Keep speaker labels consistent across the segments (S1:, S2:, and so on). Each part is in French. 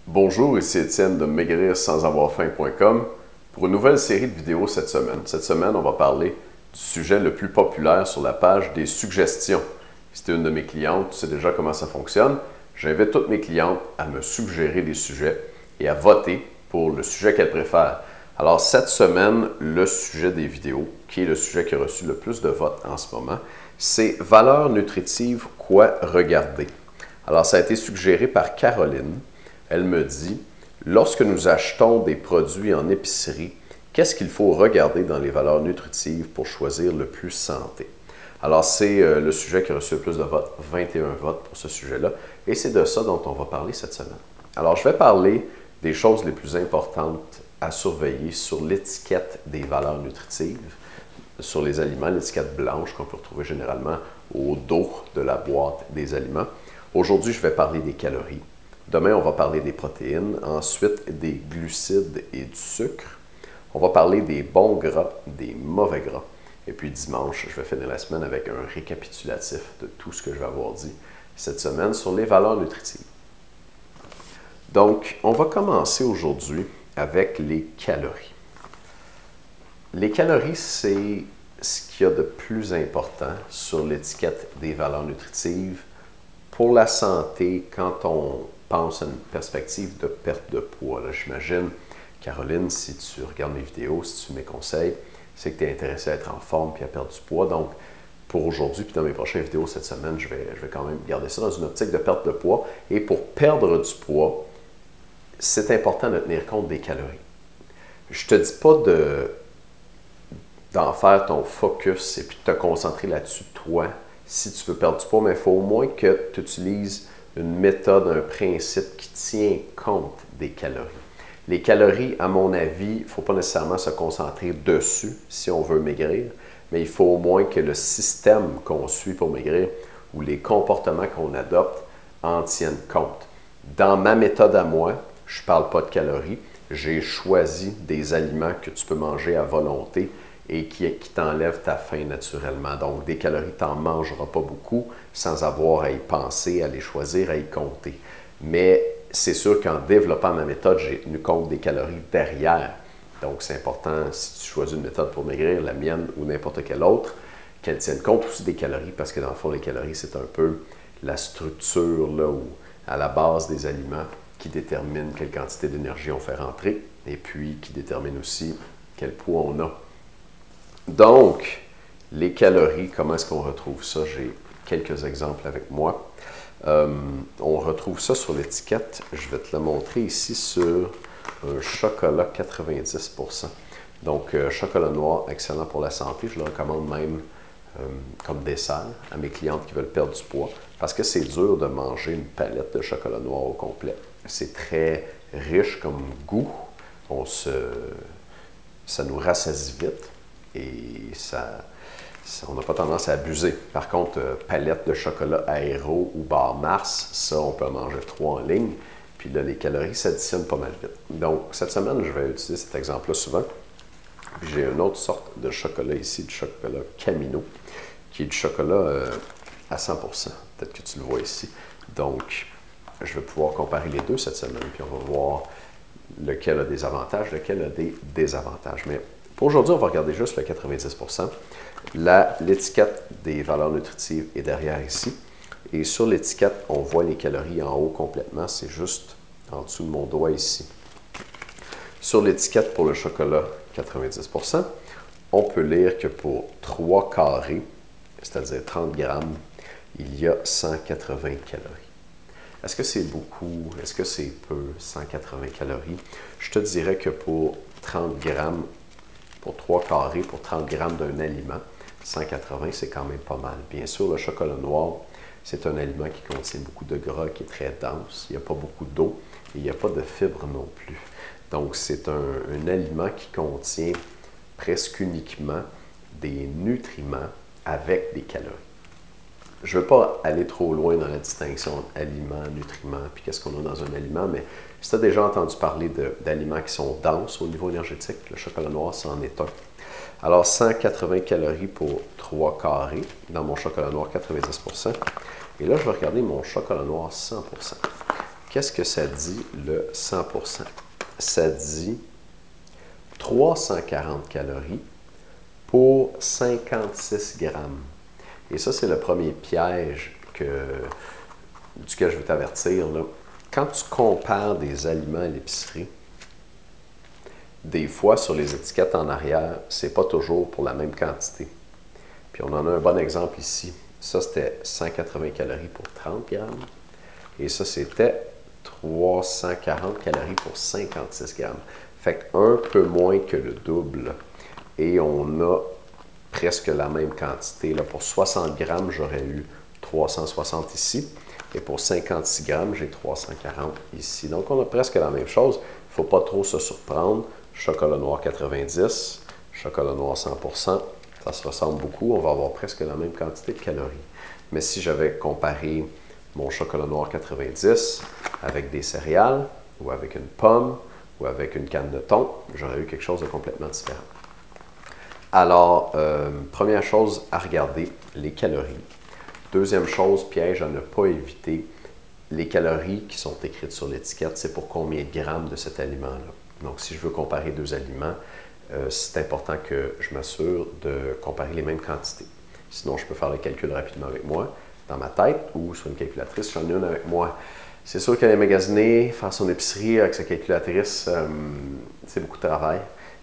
S1: Bonjour, ici Étienne de maigrir-sans-avoir-faim.com pour une nouvelle série de vidéos cette semaine. Cette semaine, on va parler du sujet le plus populaire sur la page des suggestions. Si tu es une de mes clientes, tu sais déjà comment ça fonctionne. J'invite toutes mes clientes à me suggérer des sujets et à voter pour le sujet qu'elles préfèrent. Alors cette semaine, le sujet des vidéos, qui est le sujet qui a reçu le plus de votes en ce moment, c'est valeurs nutritives, quoi regarder. Alors ça a été suggéré par Caroline. Elle me dit, lorsque nous achetons des produits en épicerie, qu'est-ce qu'il faut regarder dans les valeurs nutritives pour choisir le plus santé? Alors, c'est le sujet qui a reçu le plus de votes, 21 votes pour ce sujet-là, et c'est de ça dont on va parler cette semaine. Alors, je vais parler des choses les plus importantes à surveiller sur l'étiquette des valeurs nutritives, sur les aliments, l'étiquette blanche qu'on peut retrouver généralement au dos de la boîte des aliments. Aujourd'hui, je vais parler des calories. Demain, on va parler des protéines, ensuite des glucides et du sucre. On va parler des bons gras, des mauvais gras. Et puis dimanche, je vais finir la semaine avec un récapitulatif de tout ce que je vais avoir dit cette semaine sur les valeurs nutritives. Donc, on va commencer aujourd'hui avec les calories. Les calories, c'est ce qu'il y a de plus important sur l'étiquette des valeurs nutritives pour la santé quand on pense à une perspective de perte de poids. J'imagine, Caroline, si tu regardes mes vidéos, si tu suis mes conseils, c'est que tu es intéressé à être en forme et à perdre du poids. Donc, pour aujourd'hui, puis dans mes prochaines vidéos cette semaine, je vais quand même garder ça dans une optique de perte de poids. Et pour perdre du poids, c'est important de tenir compte des calories. Je ne te dis pas d'en faire ton focus et puis de te concentrer là-dessus, toi, si tu veux perdre du poids, mais il faut au moins que tu utilises une méthode, un principe qui tient compte des calories. Les calories, à mon avis, il ne faut pas nécessairement se concentrer dessus si on veut maigrir, mais il faut au moins que le système qu'on suit pour maigrir ou les comportements qu'on adopte en tiennent compte. Dans ma méthode à moi, je ne parle pas de calories, j'ai choisi des aliments que tu peux manger à volonté et qui t'enlèvent ta faim naturellement. Donc, des calories, tu n'en mangeras pas beaucoup sans avoir à y penser, à les choisir, à y compter. Mais c'est sûr qu'en développant ma méthode, j'ai tenu compte des calories derrière. Donc, c'est important, si tu choisis une méthode pour maigrir, la mienne ou n'importe quelle autre, qu'elle tienne compte aussi des calories, parce que dans le fond, les calories, c'est un peu la structure là, où, à la base des aliments qui détermine quelle quantité d'énergie on fait rentrer et puis qui détermine aussi quel poids on a. Donc, les calories, comment est-ce qu'on retrouve ça? J'ai quelques exemples avec moi. On retrouve ça sur l'étiquette. Je vais te le montrer ici sur un chocolat 90%. Donc, chocolat noir, excellent pour la santé. Je le recommande même comme dessert à mes clientes qui veulent perdre du poids parce que c'est dur de manger une palette de chocolat noir au complet. C'est très riche comme goût. Ça nous rassasie vite. Et on n'a pas tendance à abuser. Par contre, palette de chocolat aéro ou bar Mars, ça, on peut en manger 3 en ligne. Puis là, les calories s'additionnent pas mal vite. Donc, cette semaine, je vais utiliser cet exemple-là souvent. Puis j'ai une autre sorte de chocolat ici, du chocolat Camino, qui est du chocolat à 100%. Peut-être que tu le vois ici. Donc, je vais pouvoir comparer les deux cette semaine. Puis on va voir lequel a des avantages, lequel a des désavantages. Mais pour aujourd'hui, on va regarder juste le 90%. L'étiquette des valeurs nutritives est derrière ici. Et sur l'étiquette, on voit les calories en haut complètement. C'est juste en dessous de mon doigt ici. Sur l'étiquette pour le chocolat 90%, on peut lire que pour 3 carrés, c'est-à-dire 30 grammes, il y a 180 calories. Est-ce que c'est beaucoup? Est-ce que c'est peu? 180 calories? Je te dirais que pour 30 grammes, pour 3 carrés, pour 30 grammes d'un aliment, 180, c'est quand même pas mal. Bien sûr, le chocolat noir, c'est un aliment qui contient beaucoup de gras, qui est très dense. Il n'y a pas beaucoup d'eau et il n'y a pas de fibres non plus. Donc, c'est un aliment qui contient presque uniquement des nutriments avec des calories. Je ne veux pas aller trop loin dans la distinction entre aliments, nutriments, puis qu'est-ce qu'on a dans un aliment, mais si tu as déjà entendu parler d'aliments qui sont denses au niveau énergétique, le chocolat noir, c'en est un. Alors, 180 calories pour 3 carrés dans mon chocolat noir 90%. Et là, je vais regarder mon chocolat noir 100%. qu'est-ce que ça dit le 100%? Ça dit 340 calories pour 56 grammes. Et ça, c'est le premier piège duquel je veux t'avertir. Quand tu compares des aliments à l'épicerie, des fois, sur les étiquettes en arrière, c'est pas toujours pour la même quantité. Puis on en a un bon exemple ici. Ça, c'était 180 calories pour 30 grammes. Et ça, c'était 340 calories pour 56 grammes. Fait qu'un peu moins que le double. Et on a presque la même quantité. Là, pour 60 grammes, j'aurais eu 360 ici. Et pour 56 grammes, j'ai 340 ici. Donc, on a presque la même chose. Il ne faut pas trop se surprendre. Chocolat noir 90, chocolat noir 100%, ça se ressemble beaucoup. On va avoir presque la même quantité de calories. Mais si j'avais comparé mon chocolat noir 90 avec des céréales, ou avec une pomme, ou avec une canne de thon, j'aurais eu quelque chose de complètement différent. Alors, première chose à regarder, les calories. Deuxième chose, piège à ne pas éviter, les calories qui sont écrites sur l'étiquette, c'est pour combien de grammes de cet aliment-là. Donc, si je veux comparer deux aliments, c'est important que je m'assure de comparer les mêmes quantités. Sinon, je peux faire le calcul rapidement avec moi, dans ma tête, ou sur une calculatrice. J'en ai une avec moi. C'est sûr qu'aller magasiner, faire son épicerie avec sa calculatrice, c'est beaucoup de travail.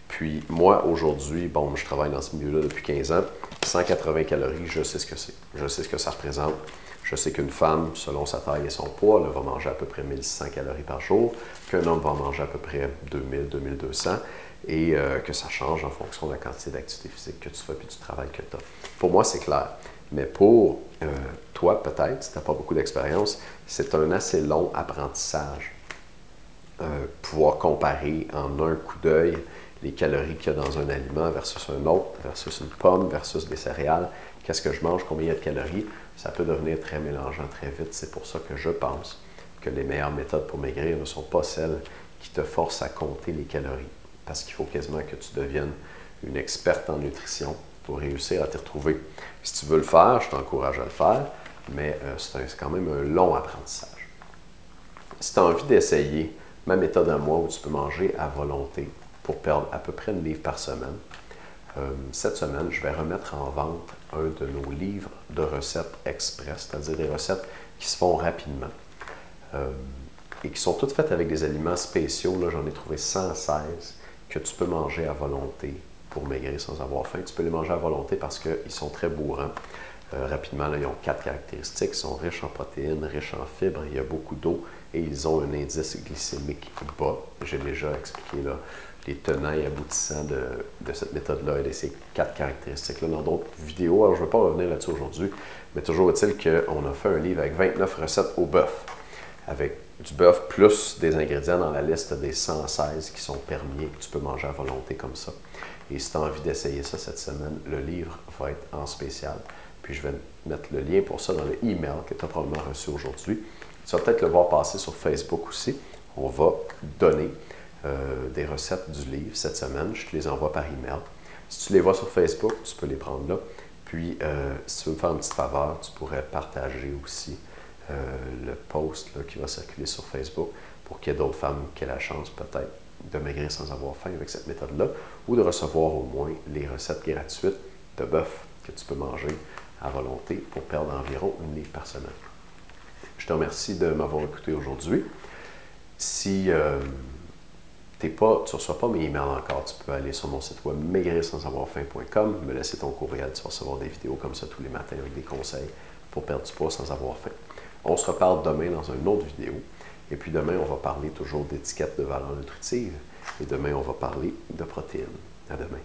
S1: Puis moi, aujourd'hui, bon, je travaille dans ce milieu-là depuis 15 ans. 180 calories, je sais ce que c'est. Je sais ce que ça représente. Je sais qu'une femme, selon sa taille et son poids, elle va manger à peu près 1600 calories par jour, qu'un homme va manger à peu près 2000, 2200, et que ça change en fonction de la quantité d'activité physique que tu fais et du travail que tu as. Pour moi, c'est clair. Mais pour toi, peut-être, si tu n'as pas beaucoup d'expérience, c'est un assez long apprentissage. Pouvoir comparer en un coup d'œil les calories qu'il y a dans un aliment versus un autre, versus une pomme, versus des céréales. Qu'est-ce que je mange, combien il y a de calories, ça peut devenir très mélangeant très vite. C'est pour ça que je pense que les meilleures méthodes pour maigrir ne sont pas celles qui te forcent à compter les calories. Parce qu'il faut quasiment que tu deviennes une experte en nutrition pour réussir à t'y retrouver. Si tu veux le faire, je t'encourage à le faire, mais c'est quand même un long apprentissage. Si tu as envie d'essayer ma méthode à moi où tu peux manger à volonté pour perdre à peu près 1 livre par semaine, cette semaine, je vais remettre en vente un de nos livres de recettes express, c'est-à-dire des recettes qui se font rapidement et qui sont toutes faites avec des aliments spéciaux. Là, j'en ai trouvé 116 que tu peux manger à volonté pour maigrir sans avoir faim. Tu peux les manger à volonté parce qu'ils sont très bourrants. Rapidement, là, ils ont 4 caractéristiques. Ils sont riches en protéines, riches en fibres, il y a beaucoup d'eau et ils ont un indice glycémique bas. J'ai déjà expliqué là, les tenants et aboutissants de cette méthode-là et de ces 4 caractéristiques-là dans d'autres vidéos. Alors, je ne vais pas revenir là-dessus aujourd'hui, mais toujours est-il qu'on a fait un livre avec 29 recettes au bœuf, avec du bœuf plus des ingrédients dans la liste des 116 qui sont permis et que tu peux manger à volonté comme ça. Et si tu as envie d'essayer ça cette semaine, le livre va être en spécial. Puis je vais mettre le lien pour ça dans le email que tu as probablement reçu aujourd'hui. Tu vas peut-être le voir passer sur Facebook aussi. On va donner des recettes du livre cette semaine. Je te les envoie par email. Si tu les vois sur Facebook, tu peux les prendre là. Puis, si tu veux me faire une petite faveur, tu pourrais partager aussi le post là, qui va circuler sur Facebook pour qu'il y ait d'autres femmes qui aient la chance peut-être de maigrir sans avoir faim avec cette méthode-là ou de recevoir au moins les recettes gratuites de bœuf que tu peux manger à volonté pour perdre environ 1 livre par semaine. Je te remercie de m'avoir écouté aujourd'hui. Si tu ne reçois pas mes emails encore, tu peux aller sur mon site web maigrirsansavorfaim.com, me laisser ton courriel, tu vas recevoir des vidéos comme ça tous les matins avec des conseils pour perdre du poids sans avoir faim. On se reparle demain dans une autre vidéo. Et puis demain, on va parler toujours d'étiquettes de valeur nutritive. Et demain, on va parler de protéines. À demain.